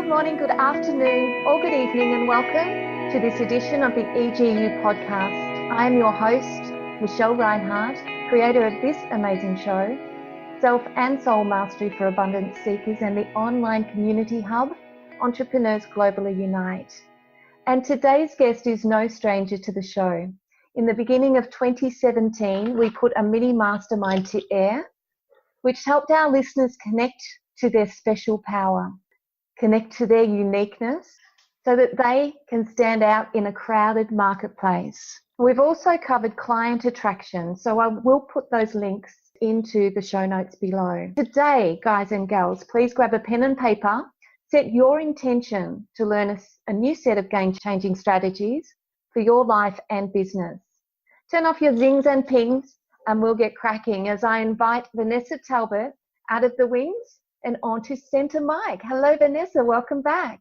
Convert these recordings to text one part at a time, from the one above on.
good morning, good afternoon, or good evening, and welcome to this edition of the EGU podcast. I am your host, Michelle Reinhardt, creator of this amazing show, Self and Soul Mastery for Abundance Seekers, and the online community hub, Entrepreneurs Globally Unite. And today's guest is no stranger to the show. In the beginning of 2017, we put a mini mastermind to air, which helped our listeners connect to their special power, connect to their uniqueness, so that they can stand out in a crowded marketplace. We've also covered client attraction, so I will put those links into the show notes below. Today, guys and gals, please grab a pen and paper, set your intention to learn a new set of game-changing strategies for your life and business. Turn off your zings and pings, and we'll get cracking as I invite Vanessa Talbot out of the wings and onto Centre Mic. Hello, Vanessa. Welcome back.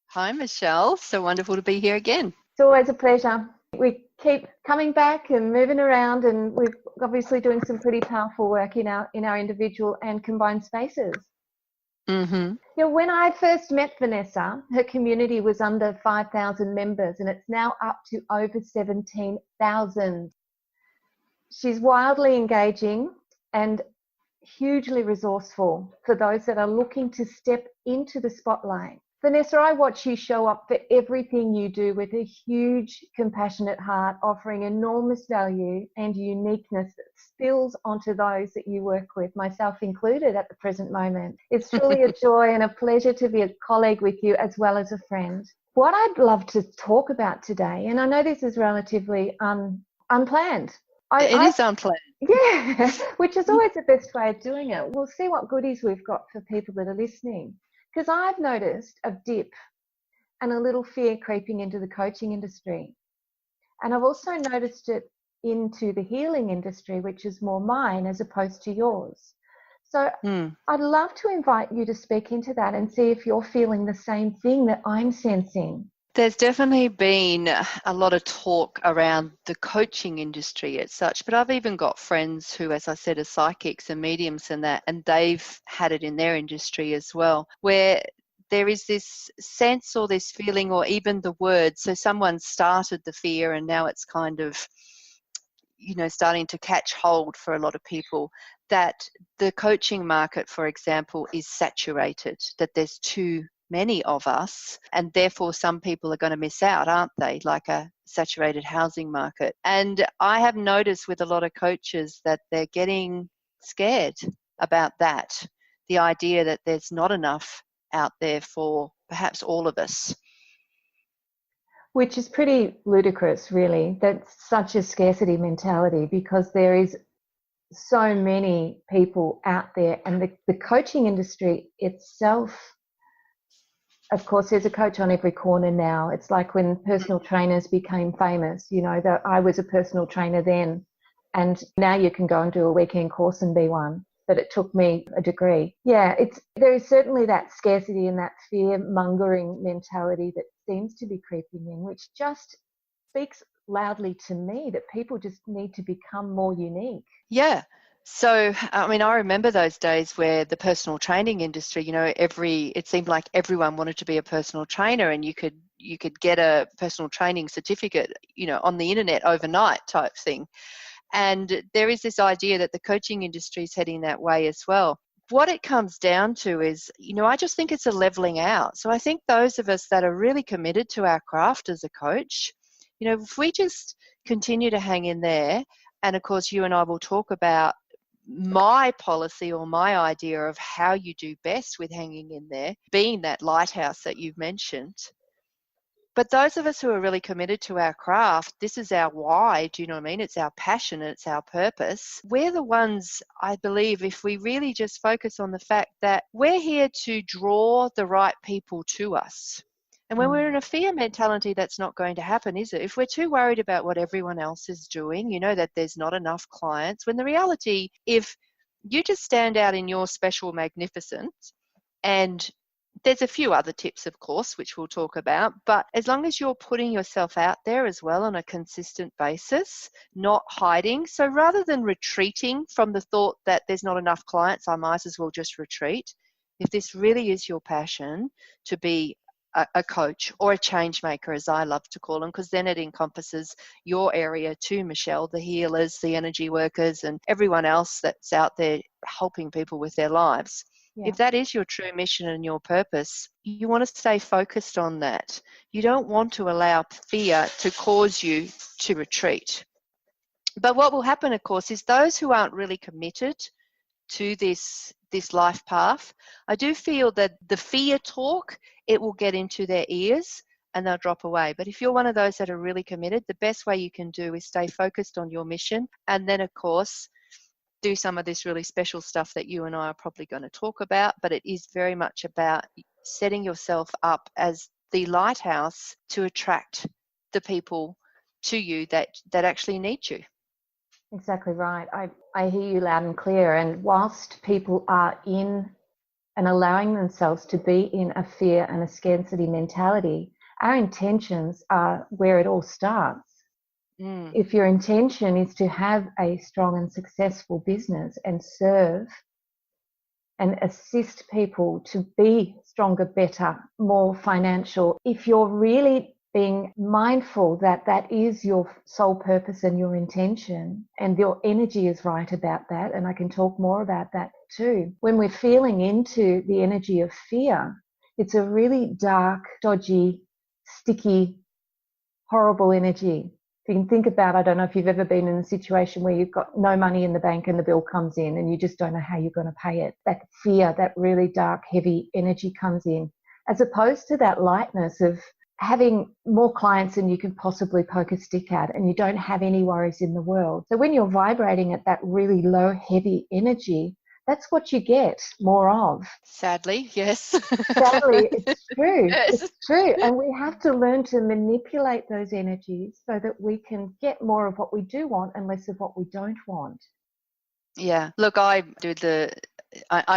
Hi, Michelle. So wonderful to be here again. It's always a pleasure. We keep coming back and moving around, and we're obviously doing some pretty powerful work in our individual and combined spaces. Mm-hmm. You know, when I first met Vanessa, her community was under 5,000 members, and it's now up to over 17,000. She's wildly engaging and hugely resourceful for those that are looking to step into the spotlight. Vanessa, I watch you show up for everything you do with a huge, compassionate heart, offering enormous value and uniqueness that spills onto those that you work with, myself included at the present moment. It's truly a joy and a pleasure to be a colleague with you as well as a friend. What I'd love to talk about today, and I know this is relatively unplanned. It is unplanned. Yeah, which is always the best way of doing it. We'll see what goodies we've got for people that are listening. Because I've noticed a dip and a little fear creeping into the coaching industry. And I've also noticed it into the healing industry, which is more mine as opposed to yours. So I'd love to invite you to speak into that and see if you're feeling the same thing that I'm sensing. There's definitely been a lot of talk around the coaching industry as such, but I've even got friends who, as I said, are psychics and mediums and that, and they've had it in their industry as well, where there is this sense or this feeling or even the word. So someone started the fear and now it's kind of, starting to catch hold for a lot of people, that the coaching market, for example, is saturated, that there's too many of us, and therefore some people are going to miss out, aren't they? Like a saturated housing market. And I have noticed with a lot of coaches that they're getting scared about that, the idea that there's not enough out there for perhaps all of us. Which is pretty ludicrous, really. That's such a scarcity mentality, because there is so many people out there, and the coaching industry itself, of course, there's a coach on every corner now. It's like when personal trainers became famous, that I was a personal trainer then, and now you can go and do a weekend course and be one, but it took me a degree. Yeah, there is certainly that scarcity and that fear-mongering mentality that seems to be creeping in, which just speaks loudly to me that people just need to become more unique. Yeah. So, I remember those days where the personal training industry, it seemed like everyone wanted to be a personal trainer, and you could get a personal training certificate, on the internet overnight type thing. And there is this idea that the coaching industry is heading that way as well. What it comes down to is, I just think it's a leveling out. So I think those of us that are really committed to our craft as a coach, if we just continue to hang in there, and of course you and I will talk about my policy or my idea of how you do best with hanging in there, being that lighthouse that you've mentioned. But those of us who are really committed to our craft, this is our why, do you know what I mean? It's our passion, it's our purpose. We're the ones, I believe, if we really just focus on the fact that we're here to draw the right people to us. And when we're in a fear mentality, that's not going to happen, is it? If we're too worried about what everyone else is doing, that there's not enough clients, when the reality, if you just stand out in your special magnificence, and there's a few other tips, of course, which we'll talk about, but as long as you're putting yourself out there as well on a consistent basis, not hiding. So rather than retreating from the thought that there's not enough clients, I might as well just retreat. if this really is your passion to be a coach or a change maker, as I love to call them, because then it encompasses your area too, Michelle, the healers, the energy workers, and everyone else that's out there helping people with their lives. Yeah. If that is your true mission and your purpose, you want to stay focused on that. You don't want to allow fear to cause you to retreat. But what will happen, of course, is those who aren't really committed to this life path, I do feel that the fear talk, it will get into their ears and they'll drop away. But if you're one of those that are really committed, the best way you can do is stay focused on your mission, and then, of course, do some of this really special stuff that you and I are probably going to talk about. But it is very much about setting yourself up as the lighthouse to attract the people to you that actually need you. Exactly right. I hear you loud and clear. And whilst people are in and allowing themselves to be in a fear and a scarcity mentality, our intentions are where it all starts. If your intention is to have a strong and successful business and serve and assist people to be stronger, better, more financial, if you're really being mindful that that is your sole purpose and your intention, and your energy is right about that, and I can talk more about that too. When we're feeling into the energy of fear, it's a really dark, dodgy, sticky, horrible energy. If you can think about, I don't know if you've ever been in a situation where you've got no money in the bank and the bill comes in and you just don't know how you're going to pay it. That fear, that really dark, heavy energy comes in, as opposed to that lightness of having more clients than you can possibly poke a stick at, and you don't have any worries in the world. So when you're vibrating at that really low, heavy energy, that's what you get more of. Sadly, yes. Sadly, it's true. Yes. It's true. And we have to learn to manipulate those energies so that we can get more of what we do want and less of what we don't want. Yeah. Look, I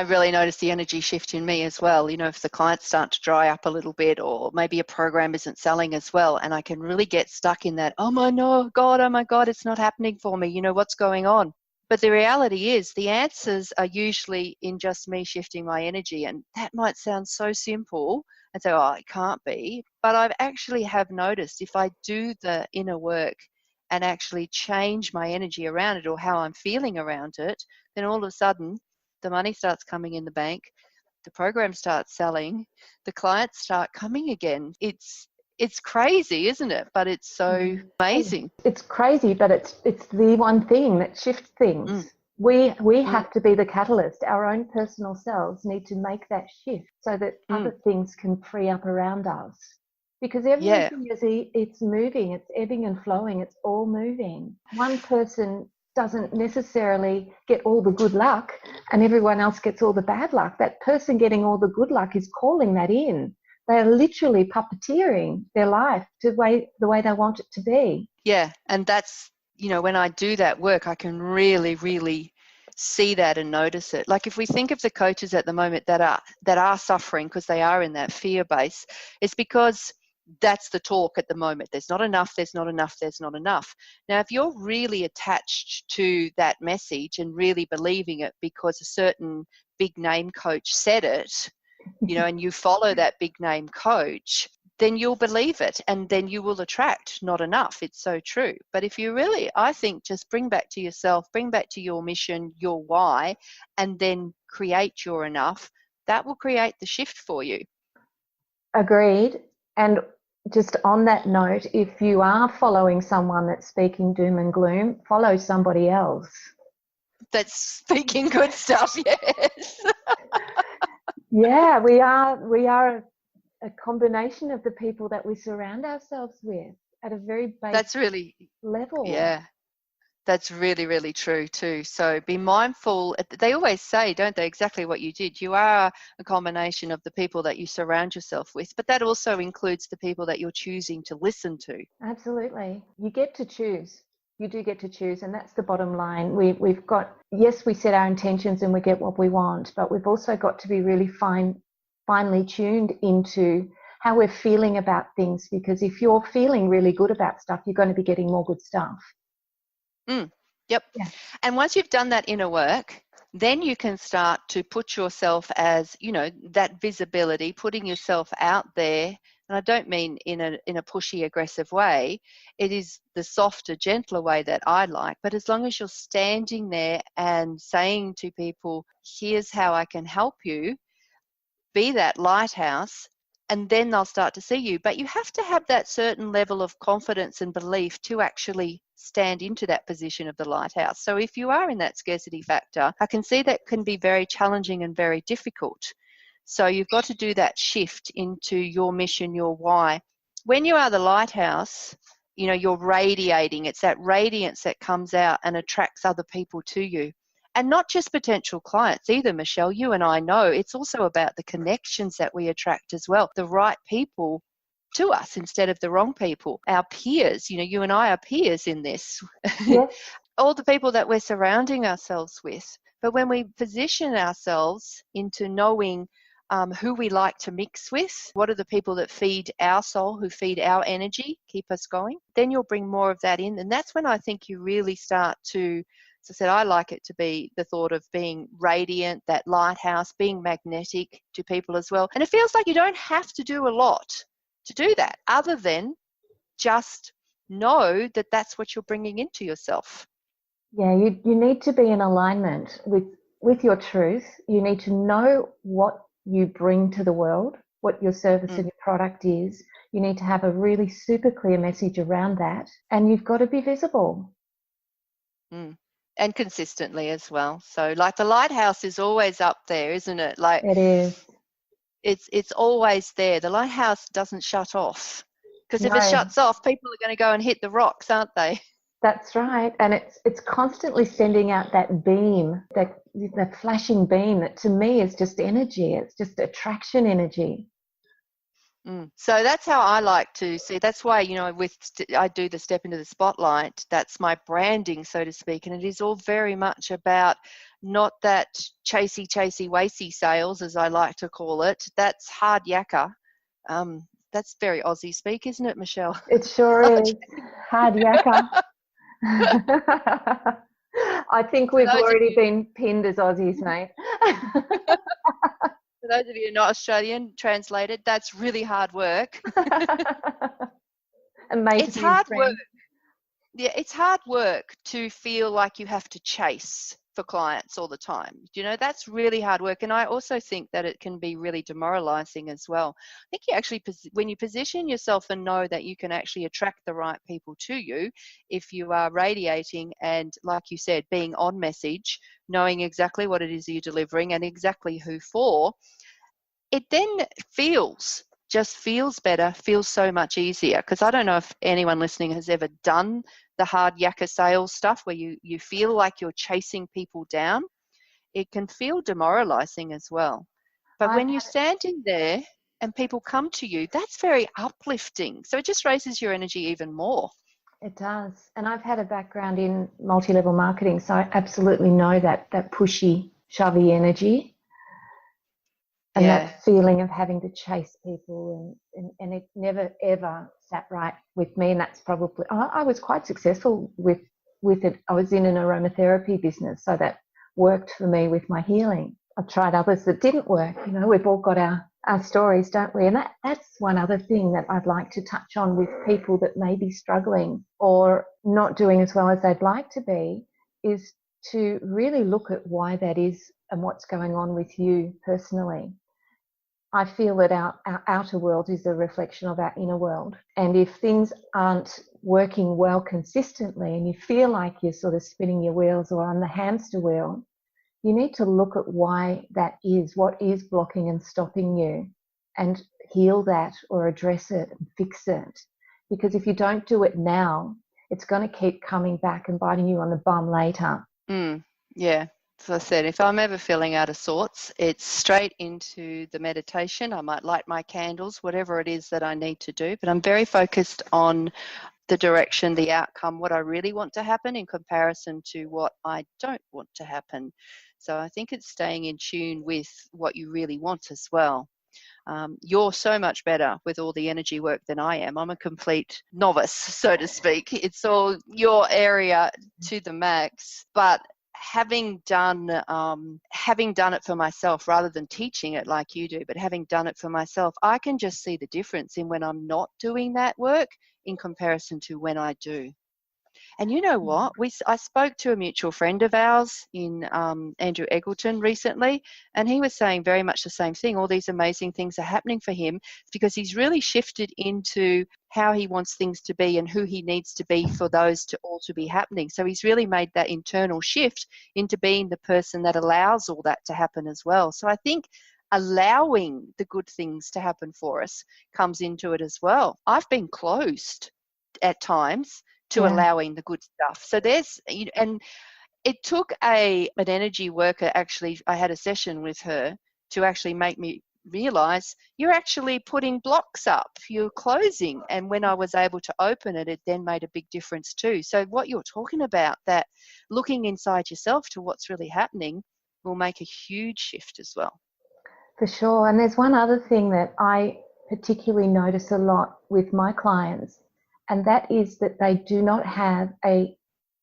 really notice the energy shift in me as well. You know, if the clients start to dry up a little bit, or maybe a program isn't selling as well, and I can really get stuck in that, oh my God, it's not happening for me. You know, what's going on? But the reality is the answers are usually in just me shifting my energy. And that might sound so simple and say, oh, it can't be. But I've actually have noticed if I do the inner work and actually change my energy around it, or how I'm feeling around it, then all of a sudden the money starts coming in the bank, the program starts selling, the clients start coming again. It's crazy, isn't it? But it's so amazing. It's crazy, but it's the one thing that shifts things. We have to be the catalyst. Our own personal selves need to make that shift so that other things can free up around us. Because everything it's moving, it's ebbing and flowing, it's all moving. One person doesn't necessarily get all the good luck and everyone else gets all the bad luck. That person getting all the good luck is calling that in. They are literally puppeteering their life to the way they want it to be. Yeah, and that's, you know, when I do that work, I can really, really see that and notice it. Like if we think of the coaches at the moment that are suffering because they are in that fear base, it's because that's the talk at the moment. There's not enough, there's not enough, there's not enough. Now, if you're really attached to that message and really believing it because a certain big name coach said it, you know, and you follow that big name coach, then you'll believe it and then you will attract not enough. It's so true. But if you really, I think, just bring back to yourself, bring back to your mission, your why, and then create your enough, that will create the shift for you. Agreed. And just on that note, if you are following someone that's speaking doom and gloom, follow somebody else. That's speaking good stuff, yes. Yeah, we are a combination of the people that we surround ourselves with at a very basic level. Yeah, that's really, really true too. So be mindful. They always say, don't they, exactly what you did. You are a combination of the people that you surround yourself with, but that also includes the people that you're choosing to listen to. Absolutely. You get to choose. You do get to choose, and that's the bottom line. We've got, yes, we set our intentions and we get what we want, but we've also got to be really finely tuned into how we're feeling about things, because if you're feeling really good about stuff, you're going to be getting more good stuff. Yep. Yeah. And once you've done that inner work, then you can start to put yourself as, that visibility, putting yourself out there. And I don't mean in a pushy, aggressive way. It is the softer, gentler way that I like. But as long as you're standing there and saying to people, here's how I can help you, be that lighthouse, and then they'll start to see you. But you have to have that certain level of confidence and belief to actually stand into that position of the lighthouse. So if you are in that scarcity factor, I can see that can be very challenging and very difficult. So you've got to do that shift into your mission, your why. When you are the lighthouse, you're radiating. It's that radiance that comes out and attracts other people to you. And not just potential clients either, Michelle. You and I know it's also about the connections that we attract as well, the right people to us instead of the wrong people. Our peers, you and I are peers in this. Yes. All the people that we're surrounding ourselves with. But when we position ourselves into knowing who we like to mix with, what are the people that feed our soul, who feed our energy, keep us going, then you'll bring more of that in. And that's when I think you really start to, as I said, I like it to be the thought of being radiant, that lighthouse, being magnetic to people as well. And it feels like you don't have to do a lot to do that, other than just know that that's what you're bringing into yourself. Yeah, you need to be in alignment with your truth. You need to know what you bring to the world, what your service and your product is. You need to have a really super clear message around that, and you've got to be visible. And consistently as well. So like the lighthouse is always up there, isn't it? Like it is. It's always there. The lighthouse doesn't shut off, because if No. it shuts off, people are going to go and hit the rocks, aren't they? That's right. And it's constantly sending out that beam, that flashing beam that to me is just energy. It's just attraction energy. So that's how I like to see. That's why, I do the Step into the Spotlight. That's my branding, so to speak. And it is all very much about not that chasey, wacy sales, as I like to call it. That's hard yakka. That's very Aussie speak, isn't it, Michelle? It sure is. Hard yakka. I think we've already been pinned as Aussies, mate. For those of you not Australian, translated, that's really hard work. It's hard work. Yeah, it's hard work to feel like you have to chase for clients all the time. That's really hard work. And I also think that it can be really demoralizing as well. I think you actually, when you position yourself and know that you can actually attract the right people to you, if you are radiating and, like you said, being on message, knowing exactly what it is you're delivering and exactly who for, it then feels better, feels so much easier. Because I don't know if anyone listening has ever done the hard yakka sales stuff where you feel like you're chasing people down. It can feel demoralizing as well. But when you're standing there and people come to you, that's very uplifting. So it just raises your energy even more. It does. And I've had a background in multi-level marketing, so I absolutely know that pushy, shovey energy. And that feeling of having to chase people, and it never ever sat right with me. And that's probably, I was quite successful with it. I was in an aromatherapy business, so that worked for me with my healing. I've tried others that didn't work. We've all got our stories, don't we? And that's one other thing that I'd like to touch on with people that may be struggling or not doing as well as they'd like to be, is to really look at why that is and what's going on with you personally. I feel that our outer world is a reflection of our inner world. And if things aren't working well consistently and you feel like you're sort of spinning your wheels or on the hamster wheel, you need to look at why that is, what is blocking and stopping you, and heal that or address it and fix it. Because if you don't do it now, it's going to keep coming back and biting you on the bum later. Yeah. As I said, if I'm ever feeling out of sorts, it's straight into the meditation. I might light my candles, whatever it is that I need to do, but I'm very focused on the direction, the outcome, what I really want to happen in comparison to what I don't want to happen. So I think it's staying in tune with what you really want as well. You're so much better with all the energy work than I am. I'm a complete novice, so to speak. It's all your area to the max, but having done it for myself rather than teaching it like you do, but having done it for myself, I can just see the difference in when I'm not doing that work in comparison to when I do. And you know what? I spoke to a mutual friend of ours in Andrew Eggleton recently, and he was saying very much the same thing. All these amazing things are happening for him because he's really shifted into how he wants things to be and who he needs to be for those to all to be happening. So he's really made that internal shift into being the person that allows all that to happen as well. So I think allowing the good things to happen for us comes into it as well. I've been closed at times to allowing the good stuff. So and it took an energy worker, actually, I had a session with her to actually make me realize you're actually putting blocks up, you're closing. And when I was able to open it, it then made a big difference too. So what you're talking about, that looking inside yourself to what's really happening, will make a huge shift as well. For sure. And there's one other thing that I particularly notice a lot with my clients, and that is that they do not have a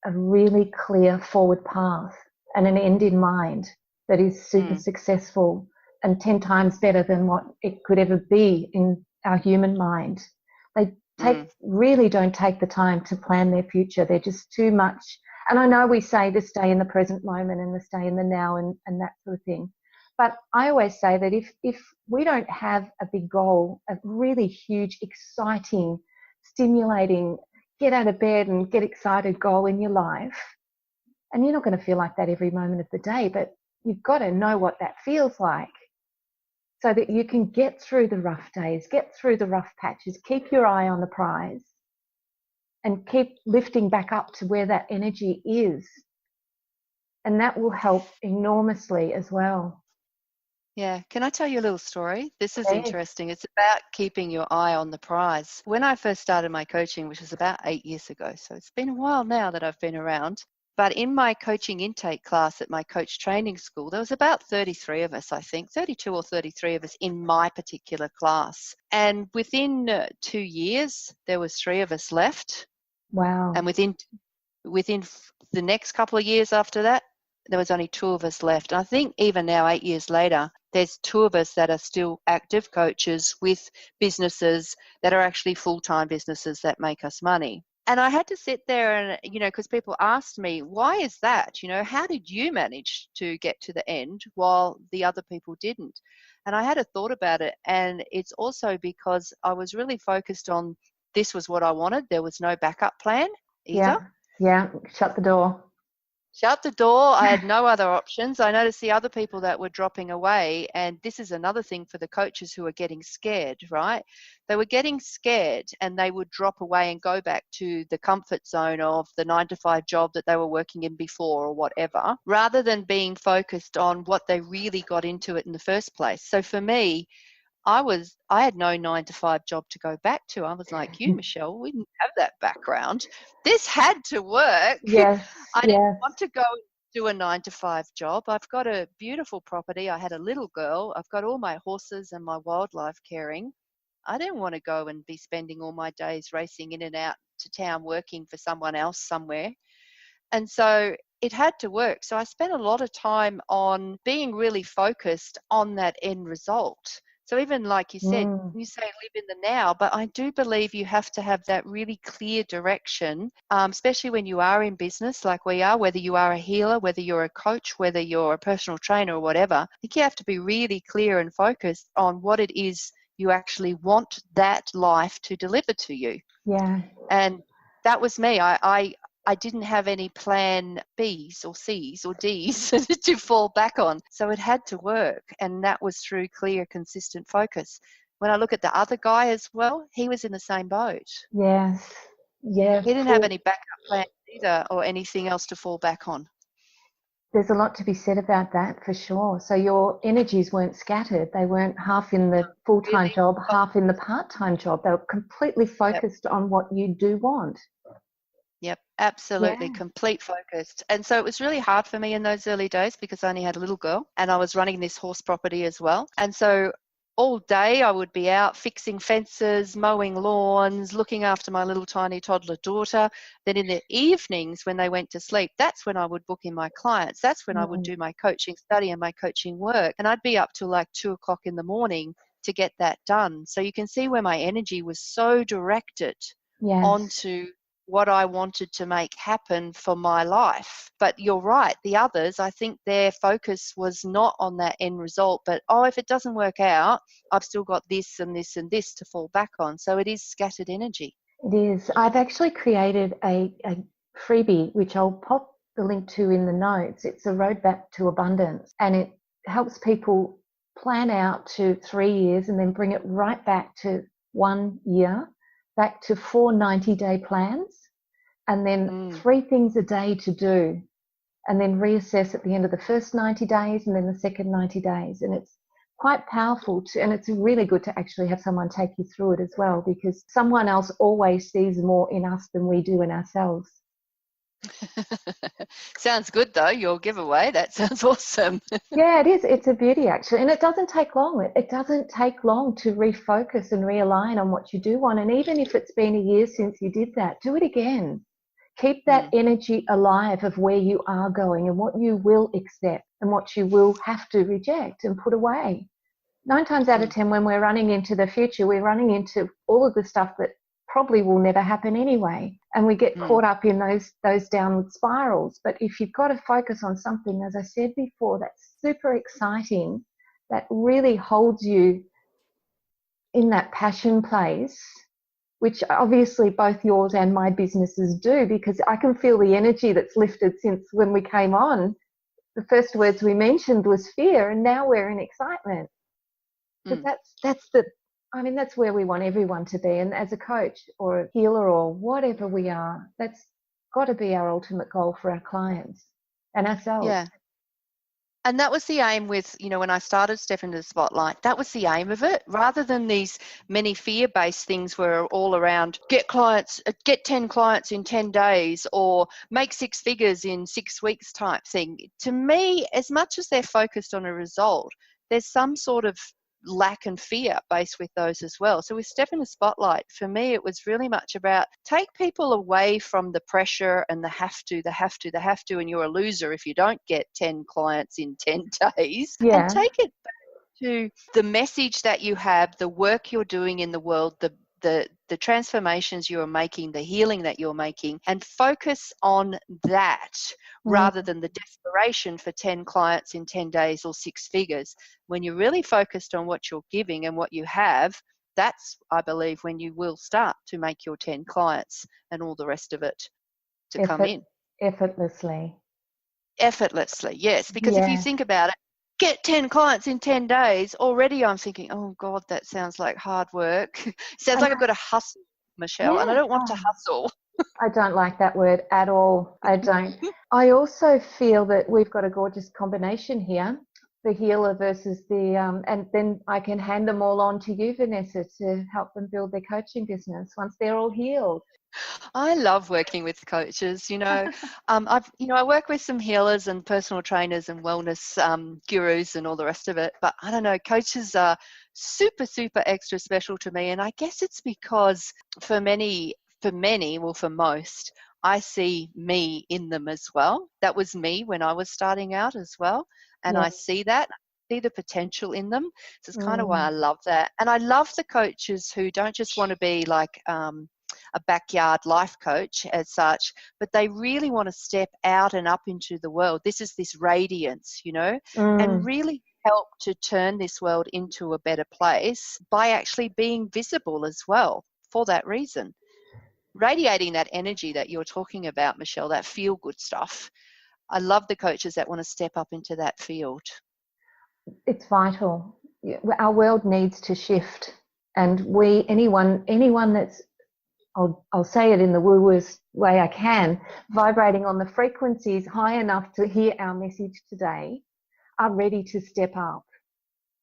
really clear forward path and an end in mind that is super successful and 10 times better than what it could ever be in our human mind. They really don't take the time to plan their future. They're just too much. And I know we say to stay in the present moment and to stay in the now and that sort of thing. But I always say that if we don't have a big goal, a really huge, exciting, stimulating, get out of bed and get excited goal in your life, and you're not going to feel like that every moment of the day, but you've got to know what that feels like so that you can get through the rough days, get through the rough patches, keep your eye on the prize and keep lifting back up to where that energy is. And that will help enormously as well. Yeah, can I tell you a little story? This is interesting. It's about keeping your eye on the prize. When I first started my coaching, which was about 8 years ago, so it's been a while now that I've been around, but in my coaching intake class at my coach training school, there was about 33 of us, I think, 32 or 33 of us in my particular class. And within 2 years, there was 3 of us left. Wow. And within the next couple of years after that, there was only 2 of us left. And I think even now, 8 years later, there's 2 of us that are still active coaches with businesses that are actually full-time businesses that make us money. And I had to sit there and, because people asked me, why is that? How did you manage to get to the end while the other people didn't? And I had a thought about it. And it's also because I was really focused on this was what I wanted. There was no backup plan either. Yeah. Shut the door. Shut the door. I had no other options. I noticed the other people that were dropping away, and this is another thing for the coaches who are getting scared, right? They were getting scared and they would drop away and go back to the comfort zone of the 9-to-5 job that they were working in before or whatever, rather than being focused on what they really got into it in the first place. So for me, I had no 9-to-5 job to go back to. I was like you, Michelle, we didn't have that background. This had to work. Yes. I didn't want to go do a 9-to-5 job. I've got a beautiful property. I had a little girl. I've got all my horses and my wildlife caring. I didn't want to go and be spending all my days racing in and out to town working for someone else somewhere. And so it had to work. So I spent a lot of time on being really focused on that end result. So even like you said, you say live in the now, but I do believe you have to have that really clear direction, especially when you are in business like we are, whether you are a healer, whether you're a coach, whether you're a personal trainer or whatever. I think you have to be really clear and focused on what it is you actually want that life to deliver to you. Yeah. And that was me. I didn't have any plan B's or C's or D's to fall back on. So it had to work. And that was through clear, consistent focus. When I look at the other guy as well, he was in the same boat. Yes. Yeah. He didn't have any backup plans either or anything else to fall back on. There's a lot to be said about that for sure. So your energies weren't scattered. They weren't half in the full-time job, half in the part-time job. They were completely focused on what you do want. Yep, absolutely, complete focused. And so it was really hard for me in those early days because I only had a little girl and I was running this horse property as well. And so all day I would be out fixing fences, mowing lawns, looking after my little tiny toddler daughter. Then in the evenings when they went to sleep, that's when I would book in my clients. That's when I would do my coaching study and my coaching work. And I'd be up till like 2 o'clock in the morning to get that done. So you can see where my energy was so directed onto what I wanted to make happen for my life. But you're right, the others, I think their focus was not on that end result, but, oh, if it doesn't work out, I've still got this and this and this to fall back on. So it is scattered energy. It is. I've actually created a freebie, which I'll pop the link to in the notes. It's a roadmap to abundance, and it helps people plan out to 3 years and then bring it right back to 1 year, back to 4 90-day plans, and then 3 things a day to do, and then reassess at the end of the first 90 days and then the second 90 days. And it's quite powerful and it's really good to actually have someone take you through it as well, because someone else always sees more in us than we do in ourselves. Sounds good though, your giveaway. That sounds awesome. Yeah, it is. It's a beauty actually. And it doesn't take long. It doesn't take long to refocus and realign on what you do want. And even if it's been a year since you did that, do it again. Keep that energy alive of where you are going and what you will accept and what you will have to reject and put away. 9 times out of 10, when we're running into the future, we're running into all of the stuff that probably will never happen anyway. And we get caught up in those downward spirals. But if you've got to focus on something, as I said before, that's super exciting, that really holds you in that passion place, which obviously both yours and my businesses do, because I can feel the energy that's lifted since when we came on. The first words we mentioned was fear, and now we're in excitement. But that's where we want everyone to be. And as a coach or a healer or whatever we are, that's got to be our ultimate goal for our clients and ourselves. Yeah. And that was the aim with, when I started Stevan Spotlight, that was the aim of it, rather than these many fear-based things where all around get 10 clients in 10 days or make 6 figures in 6 weeks type thing. To me, as much as they're focused on a result, there's some sort of lack and fear based with those as well. So with Stevan Spotlight, for me, it was really much about take people away from the pressure and the have to, and you're a loser if you don't get 10 clients in 10 days. Yeah. And take it back to the message that you have, the work you're doing in the world, the transformations you're making, the healing that you're making, and focus on that rather than the desperation for 10 clients in 10 days or 6 figures. When you're really focused on what you're giving and what you have, that's, I believe, when you will start to make your 10 clients and all the rest of it to come in. Effortlessly, yes. Because if you think about it, get 10 clients in 10 days, already I'm thinking, oh God, that sounds like hard work. Sounds like I've got to hustle, Michelle, and I don't want to hustle. I don't like that word at all. I don't. I also feel that we've got a gorgeous combination here, the healer versus the, and then I can hand them all on to you, Vanessa, to help them build their coaching business once they're all healed. I love working with coaches. I work with some healers and personal trainers and wellness gurus and all the rest of it. But I don't know, coaches are super, super extra special to me. And I guess it's because for most, I see me in them as well. That was me when I was starting out as well. And I see that. See the potential in them. So it's kind of why I love that. And I love the coaches who don't just want to be like a backyard life coach as such, but they really want to step out and up into the world. This radiance, and really help to turn this world into a better place by actually being visible as well for that reason. Radiating that energy that you're talking about, Michelle, that feel-good stuff. I love the coaches that want to step up into that field. It's vital. Our world needs to shift, and anyone that's, I'll say it in the woo-wooest way I can, vibrating on the frequencies high enough to hear our message today are ready to step up.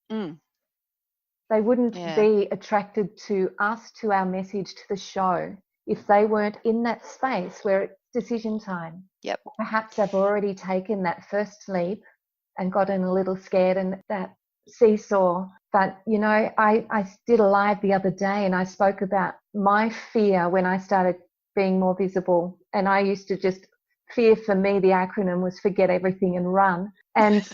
They wouldn't be attracted to us, to our message, to the show, if they weren't in that space where it's decision time. Yep. Perhaps they've already taken that first leap and gotten a little scared, and that seesaw But, you know, I did a live the other day and I spoke about my fear when I started being more visible. And I used to just, fear for me, the acronym was forget everything and run. And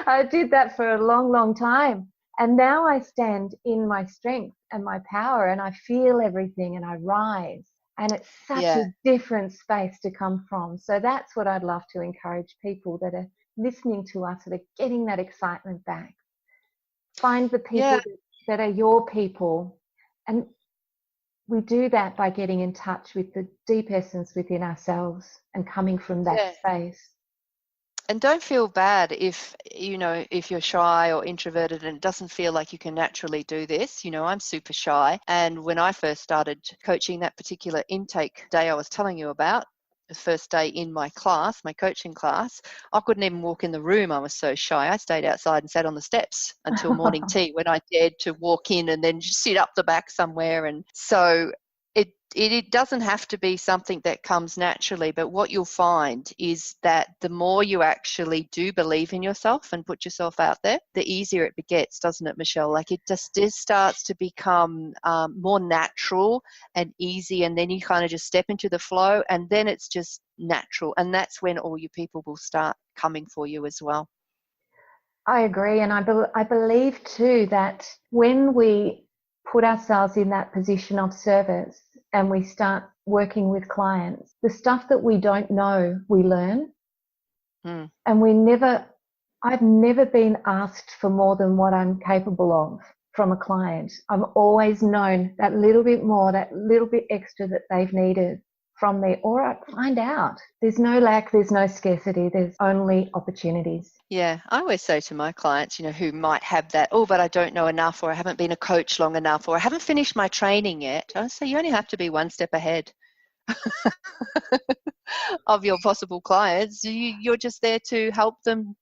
I did that for a long, long time. And now I stand in my strength and my power and I feel everything and I rise. And it's such a different space to come from. So that's what I'd love to encourage people that are listening to us, that are getting that excitement back. Find the people that are your people. And we do that by getting in touch with the deep essence within ourselves and coming from that space. And don't feel bad if, you know, if you're shy or introverted and it doesn't feel like you can naturally do this. You know, I'm super shy. And when I first started coaching, that particular intake day I was telling you about, the first day in my class, my coaching class, I couldn't even walk in the room. I was so shy. I stayed outside and sat on the steps until morning tea when I dared to walk in and then just sit up the back somewhere. And so it doesn't have to be something that comes naturally, but what you'll find is that the more you actually do believe in yourself and put yourself out there, the easier it gets, doesn't it, Michelle? Like it just starts to become more natural and easy, and then you kind of just step into the flow, and then it's just natural, and that's when all your people will start coming for you as well. I agree, and I believe too that when we put ourselves in that position of service and we start working with clients, the stuff that we don't know, we learn. And I've never been asked for more than what I'm capable of from a client. I've always known that little bit more, that little bit extra that they've needed from me, or I find out. There's no lack, there's no scarcity, there's only opportunities. Yeah, I always say to my clients, you know, who might have that, oh, but I don't know enough, or I haven't been a coach long enough, or I haven't finished my training yet. I say you only have to be one step ahead of your possible clients. You're just there to help them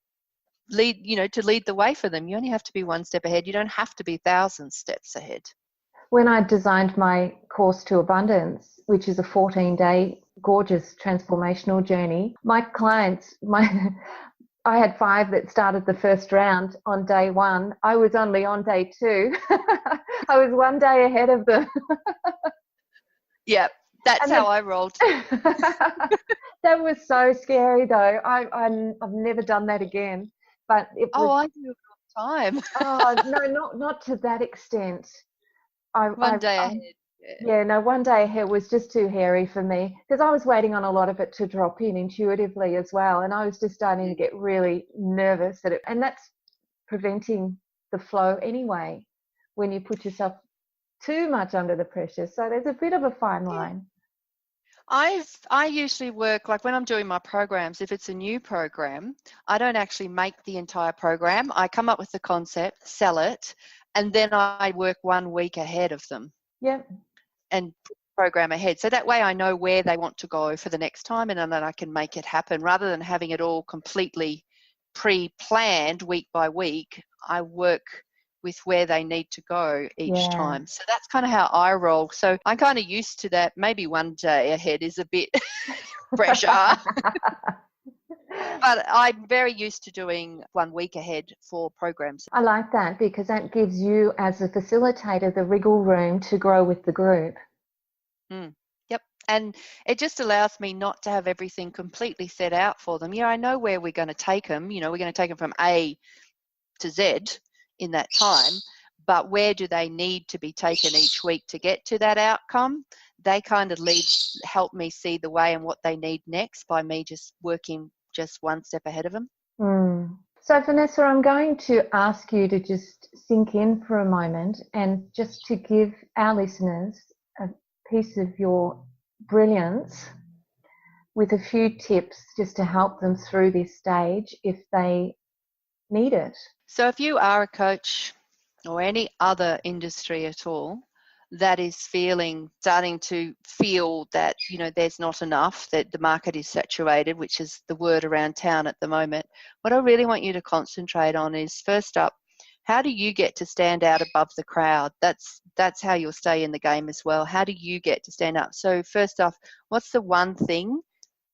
lead, you know, to lead the way for them. You only have to be one step ahead. You don't have to be 1,000 steps ahead. When I designed my course to abundance, which is a 14-day gorgeous transformational journey, my clients, I had 5 that started the first round on day 1. I was only on day 2. I was one day ahead of them. Yeah, that's how I rolled. That was so scary though. I've never done that again. But it was, I do it all the time. No, not to that extent. One day ahead. One day ahead was just too hairy for me because I was waiting on a lot of it to drop in intuitively as well, and I was just starting to get really nervous at it, and that's preventing the flow anyway when you put yourself too much under the pressure. So there's a bit of a fine line. I usually work, like when I'm doing my programs, if it's a new program, I don't actually make the entire program. I come up with the concept, sell it, and then I work 1 week ahead of them. Yep. And put the program ahead. So that way I know where they want to go for the next time, and then I can make it happen rather than having it all completely pre-planned week by week. I work with where they need to go each time. So that's kind of how I roll. So I'm kind of used to that. Maybe one day ahead is a bit pressure. But I'm very used to doing 1 week ahead for programs. I like that because that gives you as a facilitator the wriggle room to grow with the group. Yep. And it just allows me not to have everything completely set out for them. I know where we're going to take them. We're going to take them from A to Z in that time, but where do they need to be taken each week to get to that outcome? They kind of help me see the way and what they need next by me just working just one step ahead of them. So Vanessa, I'm going to ask you to just sink in for a moment and just to give our listeners a piece of your brilliance with a few tips just to help them through this stage if they need it. So if you are a coach or any other industry at all that is starting to feel that, there's not enough, that the market is saturated, which is the word around town at the moment, what I really want you to concentrate on is, first up, how do you get to stand out above the crowd? That's how you'll stay in the game as well. How do you get to stand up? So first off, what's the one thing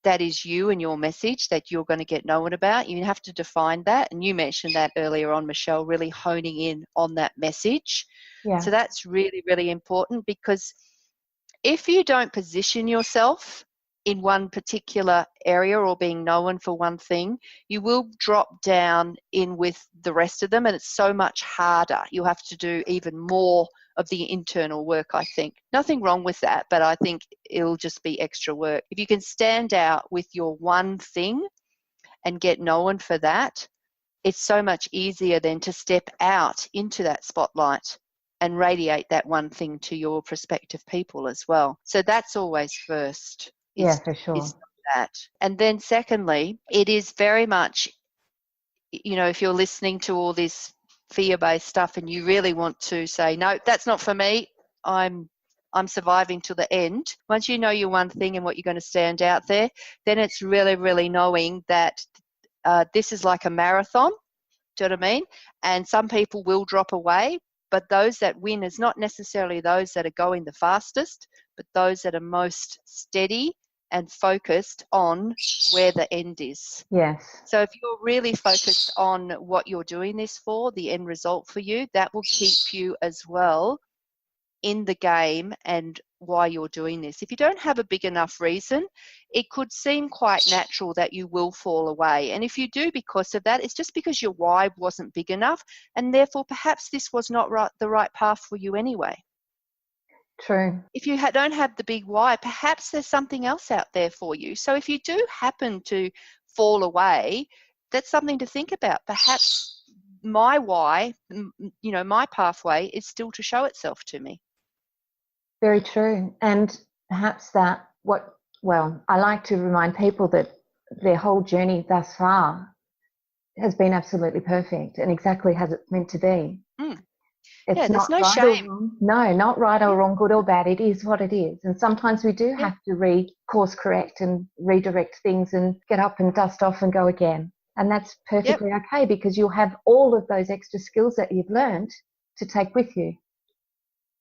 that is you and your message that you're going to get known about. You have to define that. And you mentioned that earlier on, Michelle, really honing in on that message. Yeah. So that's really, really important, because if you don't position yourself in one particular area or being known for one thing, you will drop down in with the rest of them, and it's so much harder. You'll have to do even more of the internal work, I think. Nothing wrong with that, but I think it'll just be extra work. If you can stand out with your one thing and get known for that, it's so much easier then to step out into that spotlight and radiate that one thing to your prospective people as well. So that's always first. Yeah, for sure. Is that. And then secondly, it is very much, if you're listening to all this fear-based stuff and you really want to say, no, that's not for me, I'm surviving to the end. Once you know your one thing and what you're going to stand out there, then it's really, really knowing that this is like a marathon. Do you know what I mean? And some people will drop away, but those that win is not necessarily those that are going the fastest, but those that are most steady and focused on where the end is. Yes. So if you're really focused on what you're doing this for, the end result for you, that will keep you as well in the game and why you're doing this. If you don't have a big enough reason, it could seem quite natural that you will fall away. And if you do because of that, it's just because your why wasn't big enough, and therefore perhaps this was not the right path for you anyway. True. If you don't have the big why, perhaps there's something else out there for you. So if you do happen to fall away, that's something to think about. Perhaps my why, my pathway is still to show itself to me. Very true. And perhaps I like to remind people that their whole journey thus far has been absolutely perfect and exactly as it's meant to be. It's there's no right shame. No, not right or wrong, good or bad. It is what it is. And sometimes we do have to course correct and redirect things and get up and dust off and go again. And that's perfectly okay, because you'll have all of those extra skills that you've learned to take with you.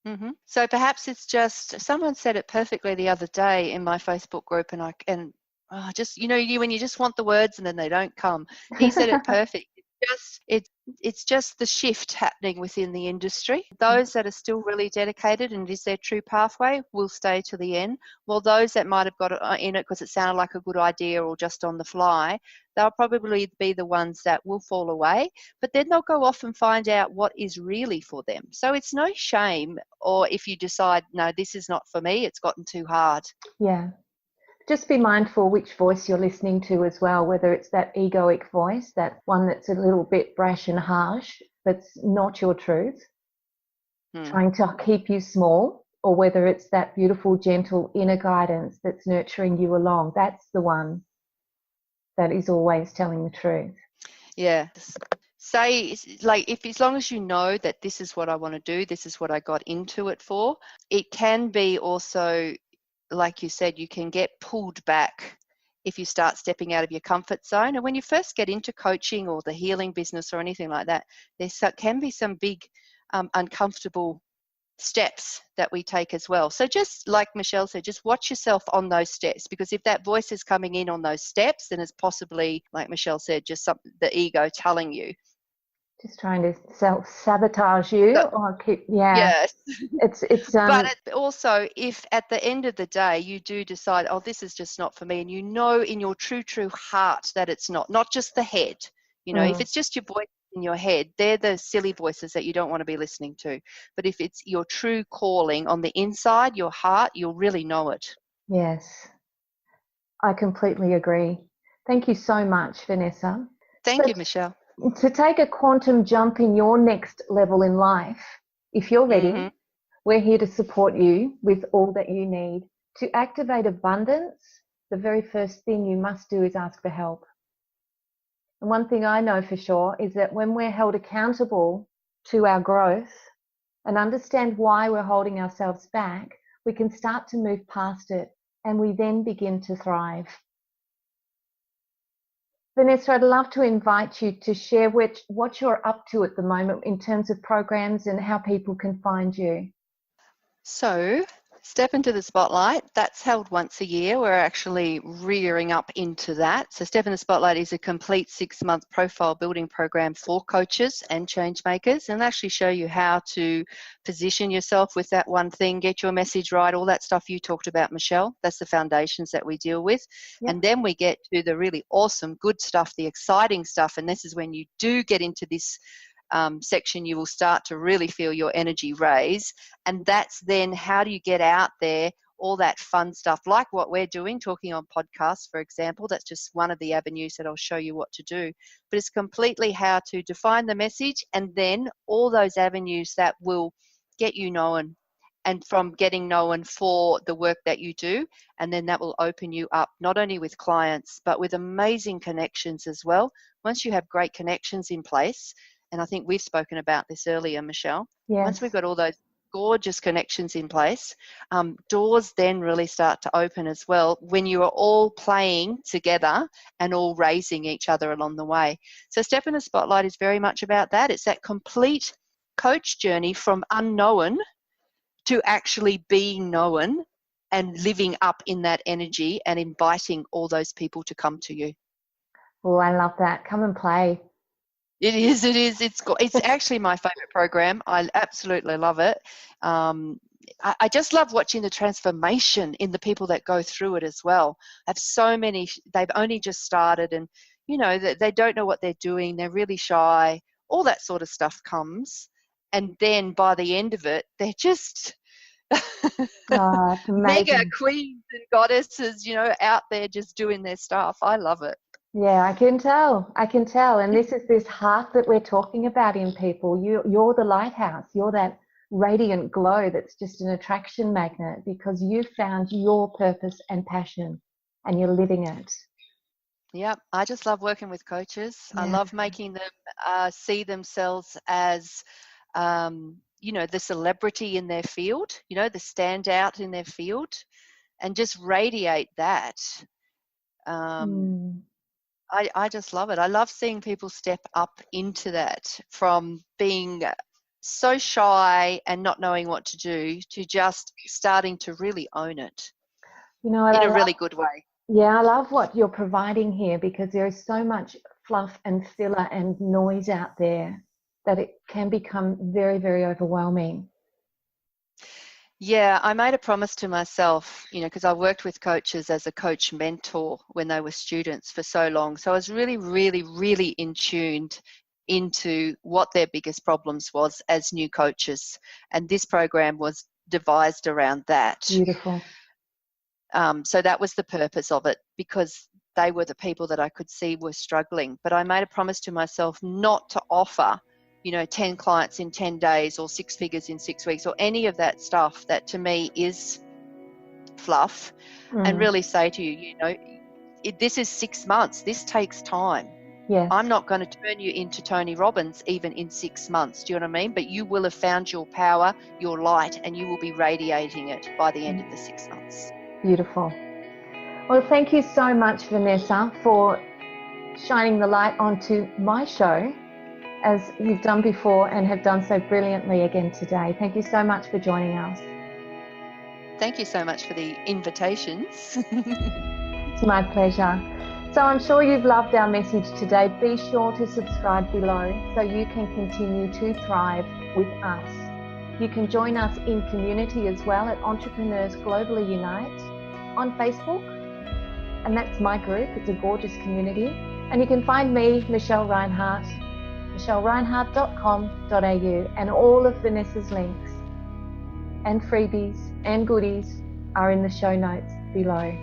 Mm-hmm. So perhaps it's just, someone said it perfectly the other day in my Facebook group, and when you just want the words and then they don't come. He said it perfect. It's just the shift happening within the industry. Those that are still really dedicated and it is their true pathway will stay to the end, while those that might have got it in it because it sounded like a good idea or just on the fly, they'll probably be the ones that will fall away, but then they'll go off and find out what is really for them. So it's no shame, or if you decide, no, this is not for me, it's gotten too hard. Yeah. Just be mindful which voice you're listening to as well, whether it's that egoic voice, that one that's a little bit brash and harsh, that's not your truth, trying to keep you small, or whether it's that beautiful, gentle inner guidance that's nurturing you along. That's the one that is always telling the truth. Yeah. Say, like, as long as you know that this is what I want to do, this is what I got into it for, it can be also, like you said, you can get pulled back if you start stepping out of your comfort zone. And when you first get into coaching or the healing business or anything like that, there can be some big uncomfortable steps that we take as well. So just like Michelle said, just watch yourself on those steps, because if that voice is coming in on those steps, then it's possibly, like Michelle said, just the ego telling you. Just trying to self-sabotage you. Yes. It's but also, if at the end of the day you do decide, oh, this is just not for me, and you know in your true heart that it's not just the head, if it's just your voice in your head, they're the silly voices that you don't want to be listening to. But if it's your true calling on the inside, your heart, you'll really know it. Yes, I completely agree. Thank you so much, Vanessa. Thank you, Michelle. To take a quantum jump in your next level in life, if you're ready, we're here to support you with all that you need. To activate abundance, the very first thing you must do is ask for help. And one thing I know for sure is that when we're held accountable to our growth and understand why we're holding ourselves back, we can start to move past it, and we then begin to thrive. Vanessa, I'd love to invite you to share what you're up to at the moment in terms of programs and how people can find you. So Step into the Spotlight, that's held once a year. We're actually rearing up into that. So Step in the Spotlight is a complete 6-month profile building program for coaches and change makers, and actually show you how to position yourself with that one thing, get your message right, all that stuff you talked about, Michelle. That's the foundations that we deal with. Yep. And then we get to the really awesome, good stuff, the exciting stuff. And this is when you do get into this section, you will start to really feel your energy raise. And that's then how do you get out there, all that fun stuff like what we're doing, talking on podcasts, for example. That's just one of the avenues that I'll show you what to do. But it's completely how to define the message, and then all those avenues that will get you known, and from getting known for the work that you do. And then that will open you up not only with clients but with amazing connections as well. Once you have great connections in place, and I think we've spoken about this earlier, Michelle. Yes. Once we've got all those gorgeous connections in place, doors then really start to open as well when you are all playing together and all raising each other along the way. So Step in the Spotlight is very much about that. It's that complete coach journey from unknown to actually being known and living up in that energy and inviting all those people to come to you. Oh, I love that. Come and play. It is. It's actually my favourite program. I absolutely love it. I just love watching the transformation in the people that go through it as well. I have so many, they've only just started, and, you know, they don't know what they're doing. They're really shy. All that sort of stuff comes. And then by the end of it, they're just mega queens and goddesses, you know, out there just doing their stuff. I love it. Yeah, I can tell. And this is this heart that we're talking about in people. You're the lighthouse. You're that radiant glow that's just an attraction magnet because you found your purpose and passion and you're living it. Yeah, I just love working with coaches. Yeah. I love making them see themselves as, you know, the celebrity in their field, you know, the standout in their field, and just radiate that. I just love it. I love seeing people step up into that, from being so shy and not knowing what to do to just starting to really own it, you know, in a really good way. Yeah, I love what you're providing here because there is so much fluff and filler and noise out there that it can become very, very overwhelming. Yeah, I made a promise to myself, you know, because I worked with coaches as a coach mentor when they were students for so long. So I was really, really, really in tuned into what their biggest problems was as new coaches. And this program was devised around that. Beautiful. So that was the purpose of it, because they were the people that I could see were struggling. But I made a promise to myself not to offer, you know, 10 clients in 10 days or 6 figures in 6 weeks or any of that stuff that to me is fluff, and really say to you, you know, this is 6 months. This takes time. Yes. I'm not going to turn you into Tony Robbins even in 6 months. Do you know what I mean? But you will have found your power, your light, and you will be radiating it by the end of the 6 months. Beautiful. Well, thank you so much, Vanessa, for shining the light onto my show, as you've done before and have done so brilliantly again today. Thank you so much for joining us. Thank you so much for the invitations. It's my pleasure. So I'm sure you've loved our message today. Be sure to subscribe below so you can continue to thrive with us. You can join us in community as well at Entrepreneurs Globally Unite on Facebook. And that's my group. It's a gorgeous community. And you can find me, Michelle Reinhardt, michellereinhardt.com.au, and all of Vanessa's links and freebies and goodies are in the show notes below.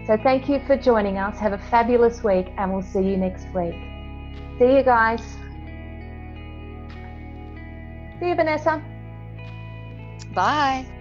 So thank you for joining us. Have a fabulous week, and we'll see you next week. See you guys. See you, Vanessa. Bye.